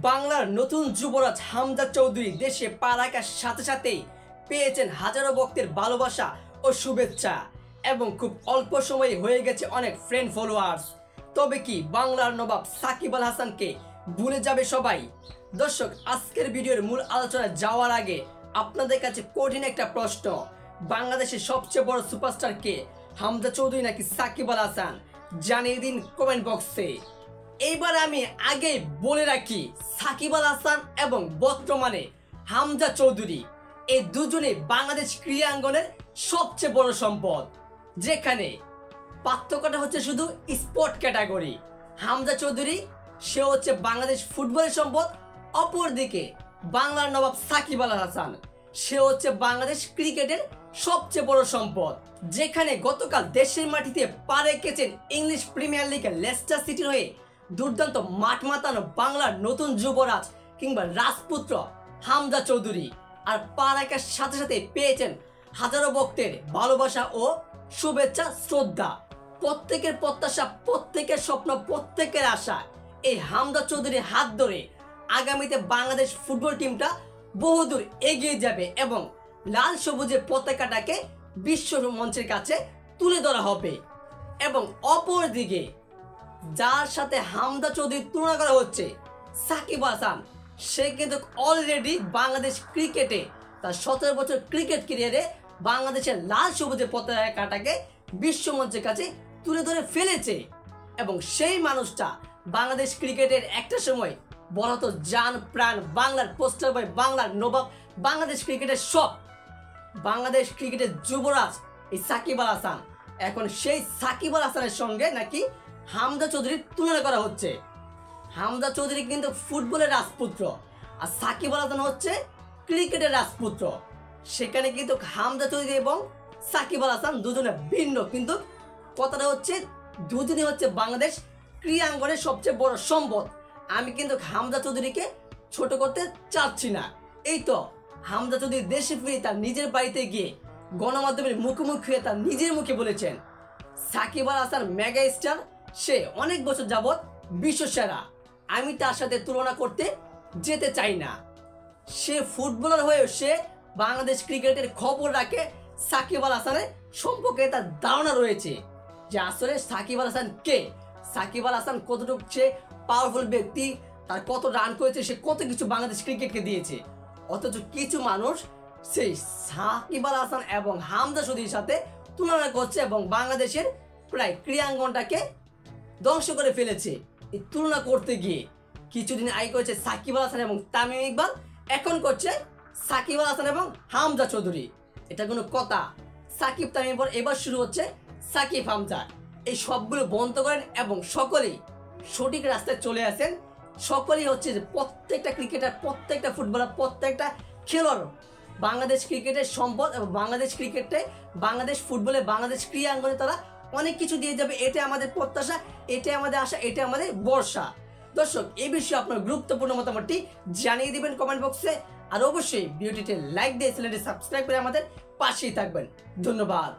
বাংলার নতুন যুবরাজ হামজা চৌধুরী দেশে পা রাখার সাথে সাথেই পেয়েছেন হাজারো ভক্তের ভালোবাসা ও শুভেচ্ছা এবং খুব অল্প সময়ে হয়ে গেছে অনেক ফ্রেন্ড ফলোয়ার্স। তবে কি বাংলার নবাব সাকিব আল হাসানকে ভুলে যাবে সবাই? দর্শক, আজকের ভিডিওর মূল আলোচনায় যাওয়ার আগে আপনাদের কাছে কঠিন একটা প্রশ্ন, বাংলাদেশের সবচেয়ে বড় সুপারস্টার কে, হামজা চৌধুরী নাকি সাকিব আল হাসান? জানিয়ে দিন কমেন্ট বক্সে। এইবার আমি আগে বলে রাখি, সাকিব আল হাসান এবং বর্তমানে হামজা চৌধুরী এই দুজনে বাংলাদেশ ক্রীড়াঙ্গনের সবচেয়ে বড় সম্পদ, যেখানে পার্থক্যটা হচ্ছে শুধু স্পোর্ট ক্যাটাগরি। হামজা চৌধুরী সে হচ্ছে বাংলাদেশ ফুটবলের সম্পদ, অপরদিকে বাংলার নবাব সাকিব আল হাসান সে হচ্ছে বাংলাদেশ ক্রিকেটের সবচেয়ে বড় সম্পদ। যেখানে গতকাল দেশের মাটিতে পা রেখেছেন ইংলিশ প্রিমিয়ার লিগের লেস্টার সিটির হয়ে দুর্দান্ত মাঠ মাতানো বাংলার নতুন যুবরাজ কিংবা রাজপুত্র হামজা চৌধুরী, আর পা রাখার সাথে সাথে পেয়েছেন হাজারো ভক্তের ভালোবাসা ও শুভেচ্ছা শ্রদ্ধা। প্রত্যেকের প্রত্যাশা, প্রত্যেকের স্বপ্ন, প্রত্যেকের আশা এই হামজা চৌধুরীর হাত ধরে আগামীতে বাংলাদেশ ফুটবল টিমটা বহুদূর এগিয়ে যাবে এবং লাল সবুজের পতাকাটাকে বিশ্ব মঞ্চের কাছে তুলে ধরা হবে। এবং অপরদিকে যার সাথে হামজা চৌধুরীর তুলনা করা হচ্ছে, সাকিব আল হাসান, সে কিন্তু অলরেডি বাংলাদেশ ক্রিকেটে তার 17 বছর ক্রিকেট ক্যারিয়ারে বাংলাদেশের লাল সবুজের পতাকাটাকে বিশ্ব মঞ্চের কাছে তুলে ধরে ফেলেছে। এবং সেই মানুষটা বাংলাদেশ ক্রিকেটের একটা সময় বলা হতো জান প্রাণ, বাংলার পোস্টার বয়, বাংলার নবাব, বাংলাদেশ ক্রিকেটের সব, বাংলাদেশ ক্রিকেটের যুবরাজ এই সাকিব আল হাসান। এখন সেই সাকিব আল হাসানের সঙ্গে নাকি হামজা চৌধুরীর তুলনা করা হচ্ছে। হামজা চৌধুরী কিন্তু ফুটবলের রাজপুত্র, আর সাকিব আল হাসান হচ্ছে ক্রিকেটের রাজপুত্র। সেখানে কিন্তু হামজা চৌধুরী এবং সাকিব আল হাসান দুজনে ভিন্ন, কিন্তু কথাটা হচ্ছে দুজনই হচ্ছে বাংলাদেশ ক্রীড়াঙ্গনের সবচেয়ে বড় সম্পদ। আমি কিন্তু হামজা চৌধুরীকে ছোট করতে চাচ্ছি না। এই তো হামজা চৌধুরী দেশে ফিরে তার নিজের বাড়িতে গিয়ে গণমাধ্যমের মুখোমুখি হয়ে তার নিজের মুখে বলেছেন, সাকিব আল হাসান মেগা স্টার, সে অনেক বছর যাবৎ বিশ্বসেরা, আমি তার সাথে তুলনা করতে যেতে চাই না। সে ফুটবলার হয়েও সে বাংলাদেশ ক্রিকেটের খবর রাখে। সাকিব আল হাসানের সম্পর্কে তার ধারণা রয়েছে যে আসলে সাকিব আল হাসান কে, সাকিব আল হাসান কতটুকু সে পাওয়ারফুল ব্যক্তি, তার কত রান করেছে, সে কত কিছু বাংলাদেশ ক্রিকেটকে দিয়েছে। অথচ কিছু মানুষ সেই সাকিব আল হাসান এবং হামজা চৌধুরীর সাথে তুলনা করছে এবং বাংলাদেশের প্রায় ক্রীড়াঙ্গনটাকে ধ্বংস করে ফেলেছে। এই তুলনা করতে গিয়ে কিছুদিন আগে করেছে সাকিব আল হাসান এবং তামিম ইকবাল, এখন করছে সাকিব আল হাসান এবং হামজা চৌধুরী। এটা কোনো কথা? সাকিব তামিম পর এবার শুরু হচ্ছে সাকিব হামজা। এই সবগুলো বন্ধ করেন এবং সকলেই সঠিক রাস্তায় চলে আসেন। সকলেই হচ্ছে যে প্রত্যেকটা ক্রিকেটার, প্রত্যেকটা ফুটবলার, প্রত্যেকটা খেলোয়াড় বাংলাদেশ ক্রিকেটের সম্পদ এবং বাংলাদেশ ক্রিকেটে, বাংলাদেশ ফুটবলে, বাংলাদেশ ক্রীড়াঙ্গনে তারা অনেক কিছু দিয়ে যাবে। এটা আমাদের প্রত্যাশা, এটা আমাদের আশা, এটা আমাদের ভরসা। দর্শক, এই বিষয়ে আপনার গুরুত্বপূর্ণ মতামতটি জানিয়ে দিবেন কমেন্ট বক্সে, আর অবশ্যই ভিডিওটিতে লাইক দিয়ে চ্যানেলটি সাবস্ক্রাইব করে আমাদের পাশেই থাকবেন। ধন্যবাদ।